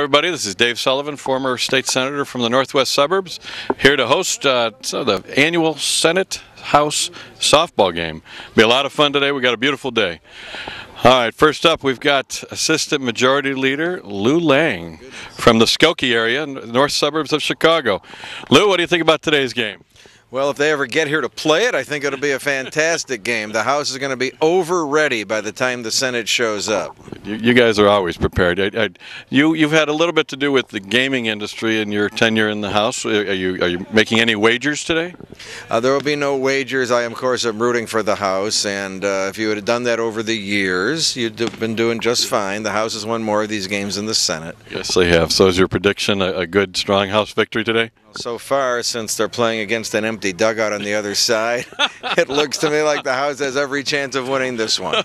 everybody. This is Dave Sullivan, former state senator from the northwest suburbs, here to host the annual Senate House softball game. Be a lot of fun today. We got a beautiful day. All right, first up, we've got Assistant Majority Leader Lou Lang from the Skokie area, in the north suburbs of Chicago. Lou, what do you think about today's game? Well, if they ever get here to play it, I think it'll be a fantastic game. The House is going to be over-ready by the time the Senate shows up. You guys are always prepared. You've had a little bit to do with the gaming industry in your tenure in the House. Are you making any wagers today? There will be no wagers. I, of course, am rooting for the House, and if you had done that over the years, you'd have been doing just fine. The House has won more of these games than the Senate. Yes, they have. So is your prediction a good, strong House victory today? So far, since they're playing against an empty dugout on the other side, it looks to me like the House has every chance of winning this one.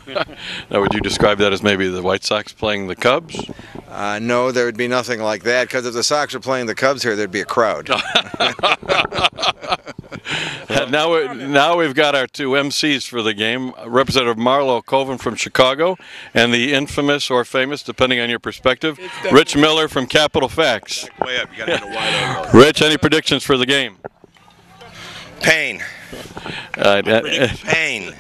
Now, would you describe that as maybe the White Sox playing the Cubs? No, there would be nothing like that, because if the Sox were playing the Cubs here, there'd be a crowd. Now we've got our two MCs for the game, Representative Marlo Colvin from Chicago and the infamous or famous, depending on your perspective, Rich Miller from Capitol Facts. Way up. You gotta hit a wide angle. Rich, any predictions for the game? Pain. Pain.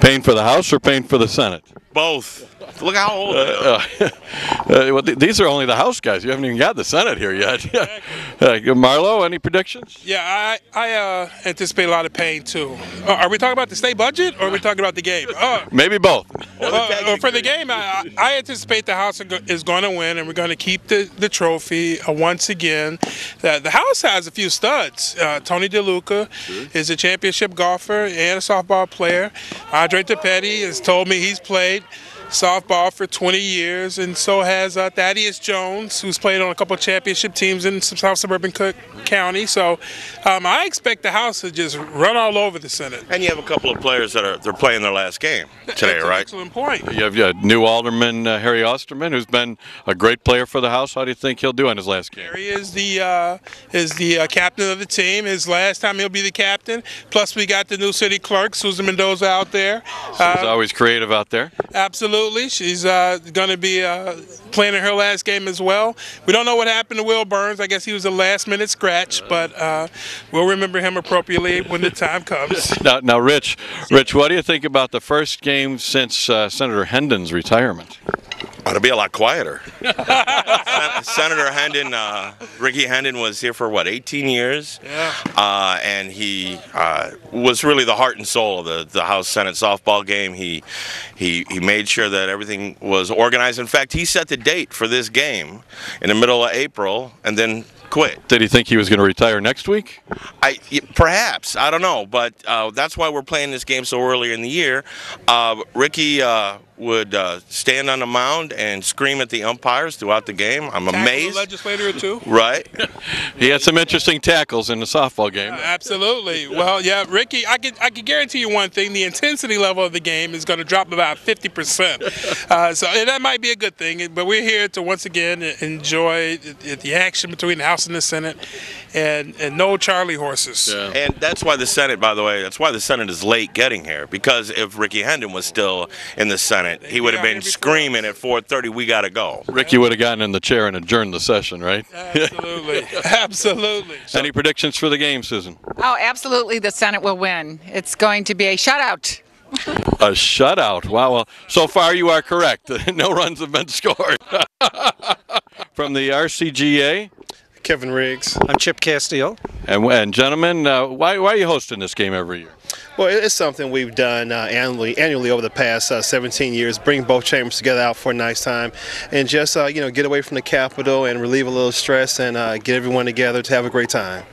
Pain for the House or pain for the Senate? Both. Look how old they are. Well, these are only the House guys. You haven't even got the Senate here yet. Marlo, any predictions? Yeah, I anticipate a lot of pain, too. Are we talking about the state budget, or are we talking about the game? Maybe both. For the game, I anticipate the House is going to win, and we're going to keep the trophy once again. The House has a few studs. Tony DeLuca is a championship golfer and a softball player. Andre Tapetti has told me he's played softball for 20 years, and so has Thaddeus Jones, who's played on a couple of championship teams in South Suburban Cook County. So I expect the House to just run all over the Senate. And you have a couple of players that they're playing their last game today, right? Excellent point. You have new Alderman Harry Osterman, who's been a great player for the House. How do you think he'll do in his last game? Harry is the captain of the team. His last time he'll be the captain. Plus, we got the new city clerk, Susanna Mendoza, out there. She's always creative out there. Absolutely. She's going to be playing in her last game as well. We don't know what happened to Will Burns. I guess he was a last-minute scratch, but we'll remember him appropriately when the time comes. Now, Rich, what do you think about the first game since Senator Hendon's retirement? Ought to be a lot quieter. Senator Hendon, Ricky Hendon was here for, 18 years? Yeah. And he was really the heart and soul of the House Senate softball game. He made sure that everything was organized. In fact, he set the date for this game in the middle of April and then quit. Did he think he was going to retire next week? Perhaps. I don't know. But that's why we're playing this game so early in the year. Ricky would stand on the mound and scream at the umpires throughout the game. I'm amazed. A legislator or two. Right. He had some interesting tackles in the softball game. Absolutely. Well, yeah, Ricky, I could guarantee you one thing: the intensity level of the game is going to drop about 50%. So that might be a good thing. But we're here to once again enjoy the action between the House and the Senate, and no Charlie horses. Yeah. And that's why the Senate, by the way, that's why the Senate is late getting here. Because if Ricky Hendon was still in the Senate, he would have been screaming at 4:30, "We got to go." Ricky would have gotten in the chair and adjourned the session, right? Absolutely. Absolutely. Any predictions for the game, Susan? Oh, absolutely, the Senate will win. It's going to be a shutout. A shutout. Wow. Well, so far you are correct. No runs have been scored. From the RCGA. Kevin Riggs. I'm Chip Castile. And gentlemen, why are you hosting this game every year? Well, it's something we've done annually over the past 17 years. Bring both chambers together out for a nice time, and just get away from the Capitol and relieve a little stress and get everyone together to have a great time.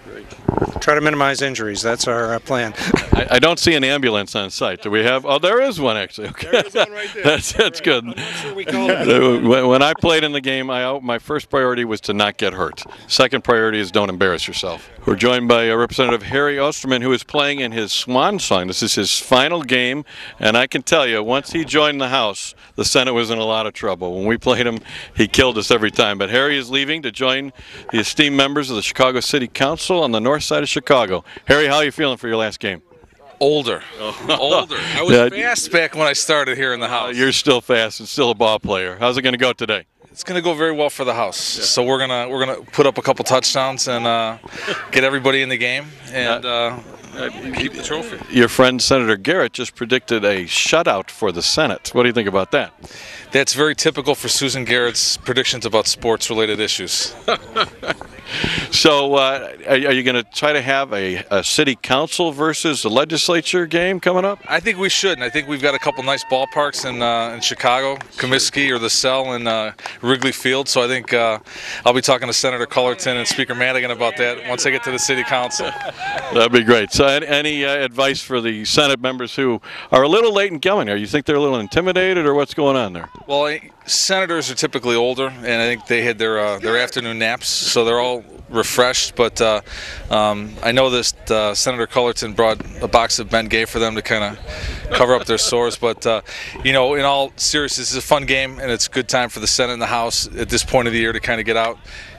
Try to minimize injuries. That's our plan. I don't see an ambulance on site. Do we have? Oh, there is one actually. Okay. There is one right there. That's good. I'm not sure we called it. When I played in the game, my first priority was to not get hurt. Second priority is don't embarrass yourself. We're joined by Representative Harry Osterman, who is playing in his swan song. This is his final game, and I can tell you, once he joined the House, the Senate was in a lot of trouble. When we played him, he killed us every time. But Harry is leaving to join the esteemed members of the Chicago City Council on the north side of Chicago. Harry, how are you feeling for your last game? Older. Older. I was fast back when I started here in the house. You're still fast and still a ball player. How's it going to go today? It's going to go very well for the house. So we're gonna put up a couple touchdowns and get everybody in the game and keep the trophy. Your friend Senator Garrett just predicted a shutout for the Senate. What do you think about that? That's very typical for Susan Garrett's predictions about sports-related issues. So are you going to try to have a city council versus the legislature game coming up? I think we should, and I think we've got a couple nice ballparks in Chicago, Comiskey or the Cell and Wrigley Field. So I think I'll be talking to Senator Cullerton and Speaker Madigan about that once I get to the city council. That'd be great. So any advice for the Senate members who are a little late in coming here? You think they're a little intimidated, or what's going on there? Well, senators are typically older, and I think they had their afternoon naps, so they're all refreshed. But I know this Senator Cullerton brought a box of Ben Gay for them to kind of cover up their sores. But you know, in all seriousness, it's a fun game, and it's a good time for the Senate and the House at this point of the year to kind of get out,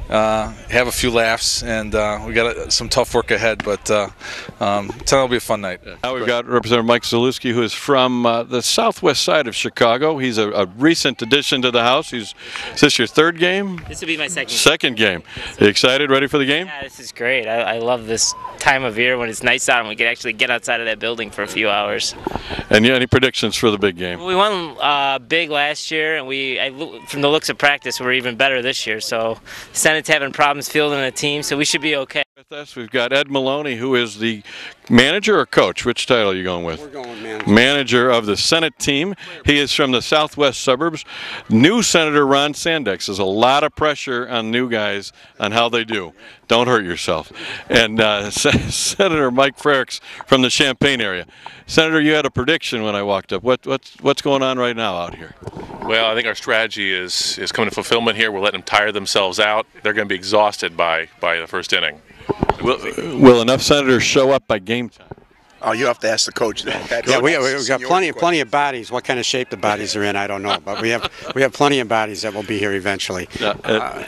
have a few laughs, and we got some tough work ahead. But tonight will be a fun night. Now we've got Representative Mike Zalewski, who is from the southwest side of Chicago. He's a recent addition to the House. Is this your third game? This will be my second. Second game. You excited? Ready for the game? Yeah, this is great. I love this time of year when it's nice out and we can actually get outside of that building for a few hours. And any predictions for the big game? Well, we won big last year, and from the looks of practice, we're even better this year. So the Senate's having problems fielding a team, so we should be okay. With us, we've got Ed Maloney, who is the manager or coach. Which title are you going with? We're going manager. Manager of the Senate team. He is from the southwest suburbs. New Senator Ron Sandex. There's a lot of pressure on new guys on how they do. Don't hurt yourself. And Senator Mike Frericks from the Champaign area. Senator, you had a prediction when I walked up. What's going on right now out here? Well, I think our strategy is coming to fulfillment here. We're letting them tire themselves out. They're going to be exhausted by the first inning. Will enough senators show up by game time? Oh, you have to ask the coach that. Yeah, we've got plenty of bodies. What kind of shape the bodies are in, I don't know, but we have plenty of bodies that will be here eventually.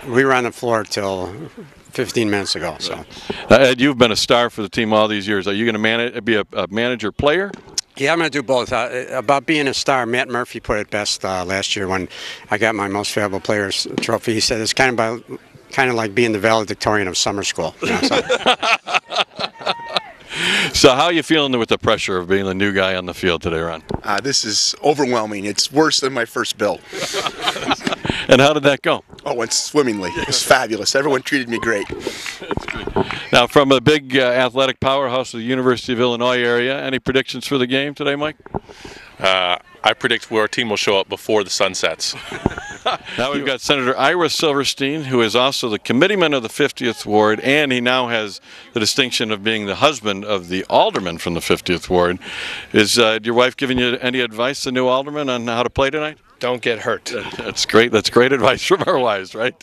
We were on the floor till 15 minutes ago. So, Ed, you've been a star for the team all these years. Are you going to be a manager player? Yeah, I'm going to do both. About being a star, Matt Murphy put it best last year when I got my Most Valuable Players trophy. He said it's kind of like being the valedictorian of summer school. You know, so. So how are you feeling with the pressure of being the new guy on the field today, Ron? This is overwhelming. It's worse than my first bill. And how did that go? Oh, went swimmingly. It was fabulous. Everyone treated me great. That's good. Now, from a big athletic powerhouse of the University of Illinois area, any predictions for the game today, Mike? I predict our team will show up before the sun sets. Now we've got Senator Ira Silverstein, who is also the committeeman of the 50th Ward, and he now has the distinction of being the husband of the alderman from the 50th Ward. Is your wife giving you any advice, the new alderman, on how to play tonight? Don't get hurt. That's great. That's great advice from our wives, right?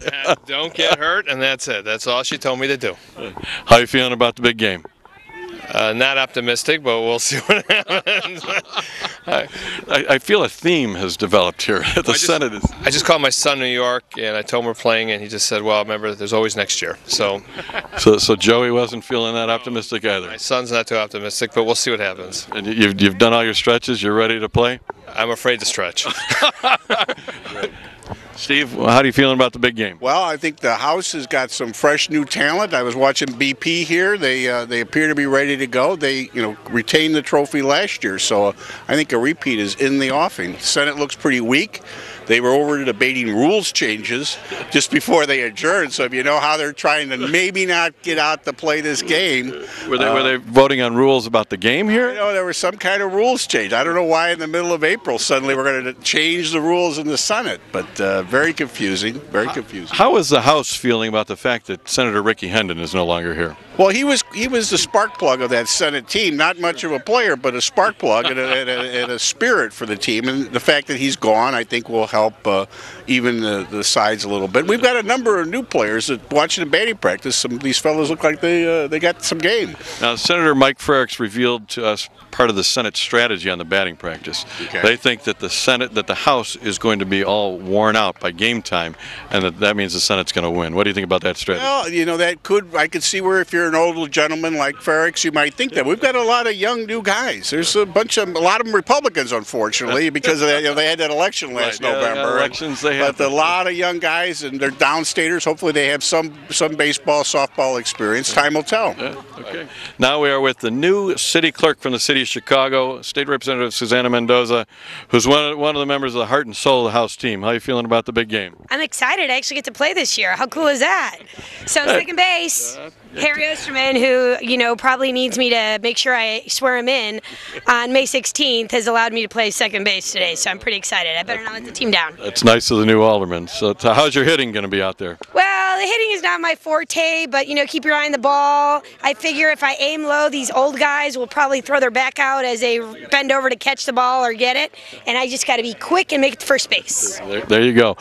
Don't get hurt, and that's it. That's all she told me to do. How are you feeling about the big game? Not optimistic, but we'll see what happens. I feel a theme has developed here at the Senate. I just called my son in New York, and I told him we're playing, and he just said, well, remember, there's always next year. So Joey wasn't feeling that optimistic either? My son's not too optimistic, but we'll see what happens. And you've done all your stretches? You're ready to play? I'm afraid to stretch. Steve, how are you feeling about the big game? Well, I think the House has got some fresh new talent. I was watching BP here. They appear to be ready to go. They retained the trophy last year, so I think a repeat is in the offing. Senate looks pretty weak. They were over debating rules changes just before they adjourned. So if you know how they're trying to maybe not get out to play this game. Were they voting on rules about the game here? There was some kind of rules change. I don't know why in the middle of April suddenly we're going to change the rules in the Senate, but very confusing, very confusing. How is the House feeling about the fact that Senator Ricky Hendon is no longer here? Well, he was the spark plug of that Senate team. Not much of a player, but a spark plug and a spirit for the team. And the fact that he's gone, I think, will help even the sides a little bit. We've got a number of new players that watching the batting practice. Some of these fellows look like they got some game. Now, Senator Mike Frericks revealed to us part of the Senate strategy on the batting practice. Okay. They think that the House is going to be all worn out by game time, and that means the Senate's going to win. What do you think about that strategy? Well, that I could see where if you're an older gentleman like Ferrix, you might think that. We've got a lot of young new guys. There's a lot of them Republicans, unfortunately, because they had that election last November. Elections they but a lot of young guys, and they're downstaters. Hopefully they have some baseball, softball experience. Time will tell. Okay. Now we are with the new city clerk from the city of Chicago, State Representative Susanna Mendoza, who's one of the members of the heart and soul of the House team. How are you feeling about the big game? I'm excited. I actually get to play this year. How cool is that? So second base, Harry Osterman, who probably needs me to make sure I swear him in on May 16th, has allowed me to play second base today. So I'm pretty excited. I better not let the team down. That's nice of the new alderman. So how's your hitting going to be out there? Well, the hitting is not my forte, but keep your eye on the ball. I figure if I aim low, these old guys will probably throw their back out as they bend over to catch the ball or get it, and I just got to be quick and make it to first base. There you go.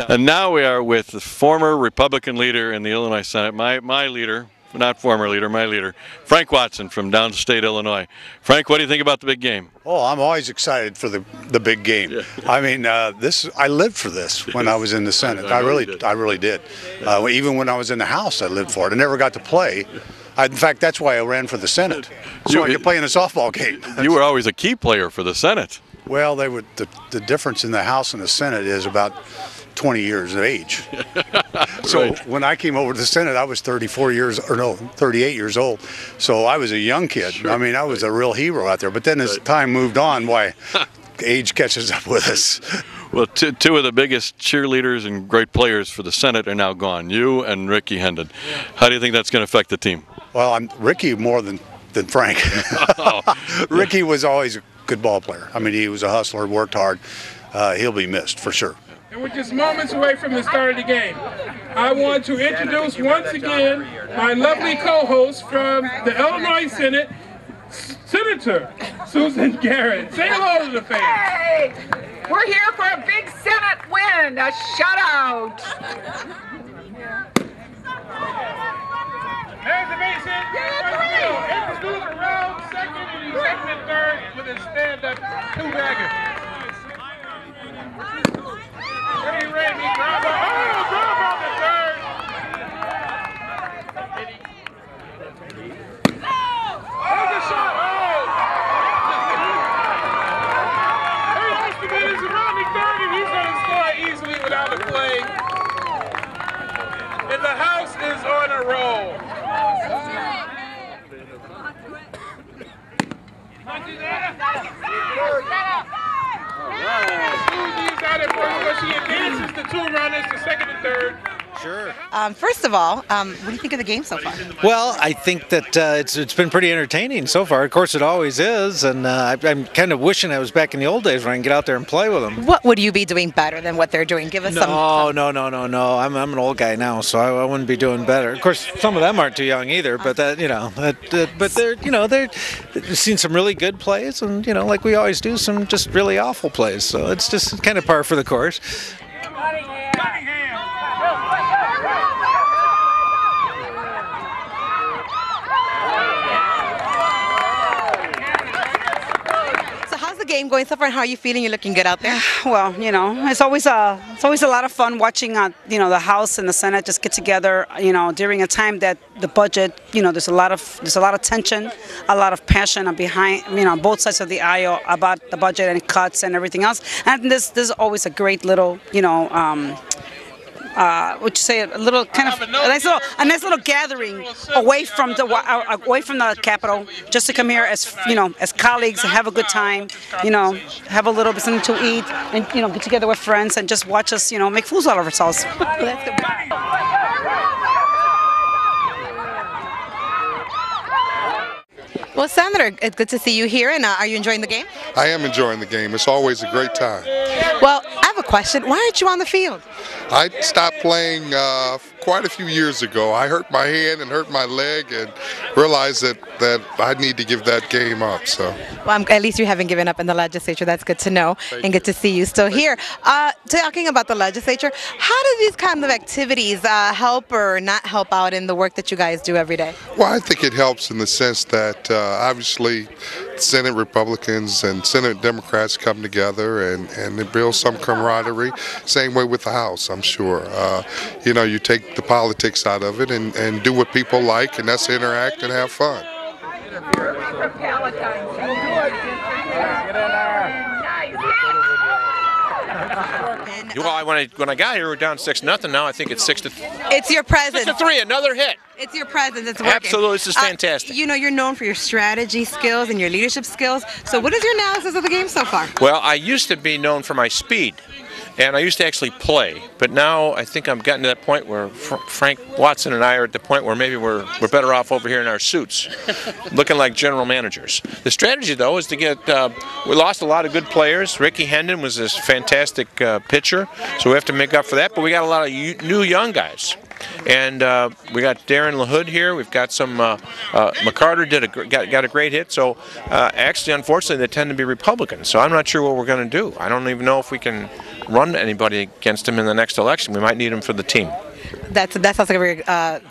And now we are with the former Republican leader in the Illinois Senate, my leader, not former leader, my leader, Frank Watson from downstate Illinois. Frank, what do you think about the big game? Oh, I'm always excited for the big game. Yeah. I mean, I lived for this when I was in the Senate. I really did. Even when I was in the House, I lived for it. I never got to play. In fact, that's why I ran for the Senate, so I could play in a softball game. You were always a key player for the Senate. Well, the difference in the House and the Senate is about 20 years of age. So when I came over to the Senate, I was 38 years old. So I was a young kid. Sure. I mean, I was a real hero out there. But then as time moved on, age catches up with us. Well, two of the biggest cheerleaders and great players for the Senate are now gone, you and Ricky Hendon. How do you think that's going to affect the team? Well, Ricky more than Frank. Ricky was always a good ball player. I mean, he was a hustler, worked hard. He'll be missed for sure. And we're just moments away from the start of the game. I want to introduce once again my lovely co-host from the Illinois Senate, Senator Susan Garrett. Say hello to the fans. Hey, we're here for a big Senate win, a shutout. There's the base hit. Introduce around second and third with a stand-up two-bagger. Ready, grab on the third. There's a shot. Hey, Osterman is around the third, and he's going to score easily without a play. And the House is on a roll. Susie's out at first, but she advances the two runners to second and third. Sure. First of all, what do you think of the game so far? Well, I think that it's been pretty entertaining so far. Of course, it always is, and I'm kind of wishing I was back in the old days when I can get out there and play with them. What would you be doing better than what they're doing? Give us some. No. I'm an old guy now, so I wouldn't be doing better. Of course, some of them aren't too young either, but but they've seen some really good plays, and like we always do, some just really awful plays. So it's just kind of par for the course. Game going so far, and how are you feeling? You're looking good out there. Well, it's always a lot of fun watching the House and the Senate just get together, during a time that the budget, there's a lot of tension, a lot of passion behind, both sides of the aisle about the budget and cuts and everything else. And this is always a great little, would you say a little kind of a nice little gathering away from the Capitol, just to come here as as colleagues and have a good time, have a little bit something to eat, and get together with friends and just watch us make fools out of ourselves. Well, Senator, it's good to see you here, and are you enjoying the game? I am enjoying the game. It's always a great time. Well, I have a question. Why aren't you on the field? I stopped playing quite a few years ago. I hurt my hand and hurt my leg and realized that I need to give that game up. So. Well, at least you haven't given up in the legislature. That's good to know. And good to see you still here. Talking about the legislature, how do these kind of activities help or not help out in the work that you guys do every day? Well, I think it helps in the sense that obviously Senate Republicans and Senate Democrats come together and it builds some camaraderie. Same way with the House. I I'm sure. You know, you take the politics out of it and do what people like, and that's interact and have fun. Well, when I got here, we were down 6-0. Now I think it's 6-3. It's your presence. 6-3, another hit. It's your presence. It's working. Absolutely, this is fantastic. You know, you're known for your strategy skills and your leadership skills. So what is your analysis of the game so far? Well, I used to be known for my speed, and I used to actually play. But now I think I'm gotten to that point where Frank Watson and I are at the point where maybe we're better off over here in our suits, looking like general managers. The strategy, though, is to get. We lost a lot of good players. Ricky Hendon was this fantastic pitcher, so we have to make up for that. But we got a lot of new young guys. And we got Darren LaHood here. We've got some McCarter got a great hit. So actually, unfortunately, they tend to be Republicans. So I'm not sure what we're going to do. I don't even know if we can run anybody against him in the next election. We might need him for the team. That sounds like a very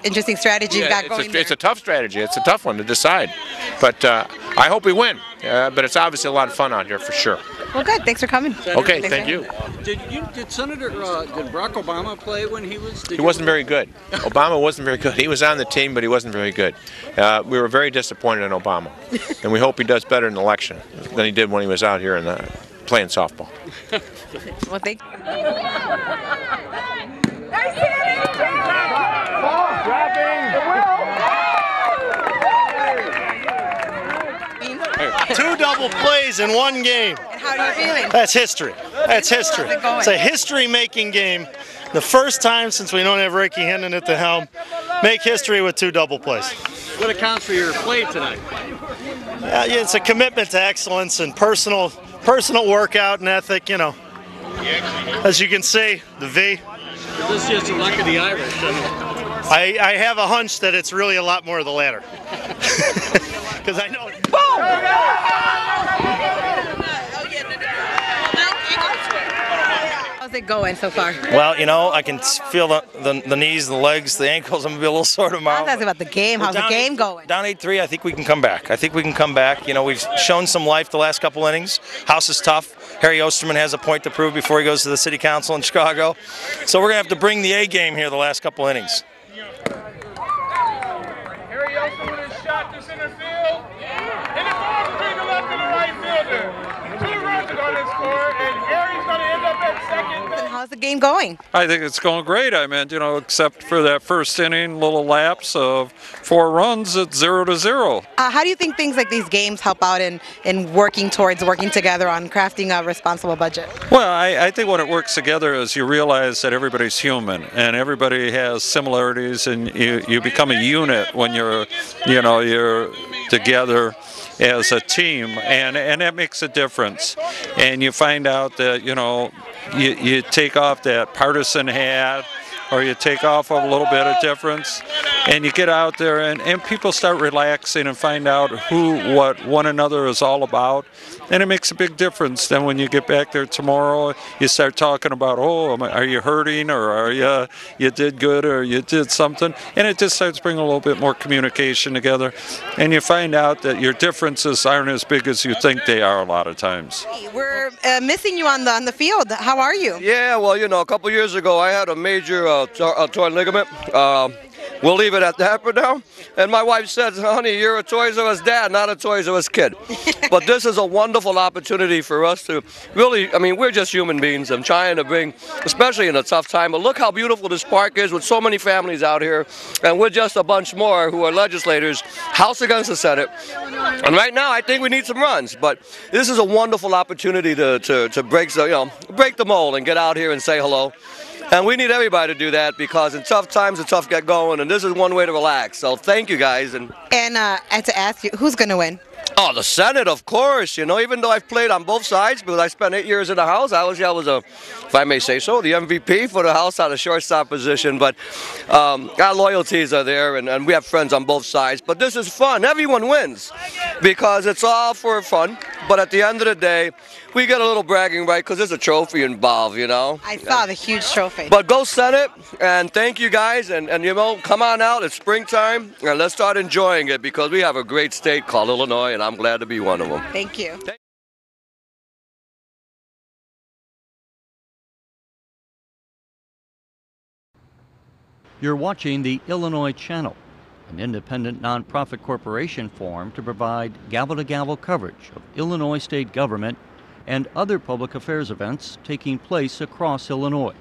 interesting strategy you've got going there. It's a tough strategy. It's a tough one to decide. But I hope we win. But it's obviously a lot of fun out here for sure. Well, good. Thanks for coming. Okay, thank you. Did Barack Obama play when he was? He wasn't very good. Obama wasn't very good. He was on the team, but he wasn't very good. We were very disappointed in Obama, and we hope he does better in the election than he did when he was out here and playing softball. Well, thank you. Two double plays in one game. And how are you feeling? That's history. That's history. It's a history-making game. The first time since we don't have Ricky Hendon at the helm, make history with two double plays. What accounts for your play tonight? Yeah, it's a commitment to excellence and personal workout and ethic. You know, as you can see, the V. Is this just a luck of the Irish? I have a hunch that it's really a lot more of the latter. Because I know. How's it going so far? Well, you know, I can feel the knees, the legs, the ankles. I'm going to be a little sore tomorrow. That's about the game. How's the game going? Down 8-3, I think we can come back. You know, we've shown some life the last couple innings. House is tough. Harry Osterman has a point to prove before he goes to the city council in Chicago. So we're going to have to bring the A game here the last couple innings. Harry Osterman is shot to center field. And it's all between the left and the right fielder. 2 runs are going to score, and Harry's going to end up at second. And how's the game going? I think it's going great. I mean, you know, except for that first inning, little lapse of 4 runs, it's 0-0. How do you think things like these games help out in working together on crafting a responsible budget? Well, I think when it works together is you realize that everybody's human and everybody has similarities, and you become a unit when you're together as a team, and that makes a difference. And you find out that, you know, you take off that partisan hat, or you take off a little bit of difference, and you get out there and people start relaxing and find out what one another is all about, and it makes a big difference. Then when you get back there tomorrow, you start talking about, oh, are you hurting, or are you did good, or you did something, and it just starts bringing a little bit more communication together, and you find out that your differences aren't as big as you think they are a lot of times. We're missing you on the field. How are you? Yeah, well, you know, a couple years ago I had a major torn ligament. We'll leave it at that for now. And my wife said, honey, you're a Toys R Us dad, not a Toys R Us kid. But this is a wonderful opportunity for us to really, I mean, we're just human beings. I'm trying to bring, especially in a tough time, but look how beautiful this park is with so many families out here. And we're just a bunch more who are legislators, House against the Senate. And right now, I think we need some runs. But this is a wonderful opportunity to break the mold and get out here and say hello. And we need everybody to do that, because in tough times, it's tough to get going, and this is one way to relax. So thank you, guys. And I had to ask you, who's going to win? Oh, the Senate, of course. You know, even though I've played on both sides, because I spent 8 years in the House, I was if I may say so, the MVP for the House out of shortstop position. But our loyalties are there, and we have friends on both sides. But this is fun. Everyone wins, because it's all for fun. But at the end of the day, we get a little bragging right, because there's a trophy involved, you know. I saw the huge trophy. But go Senate, and thank you guys, and you know, come on out, it's springtime, and let's start enjoying it, because we have a great state called Illinois, and I'm glad to be one of them. Thank you. You're watching the Illinois Channel, an independent nonprofit corporation formed to provide gavel-to-gavel coverage of Illinois state government and other public affairs events taking place across Illinois.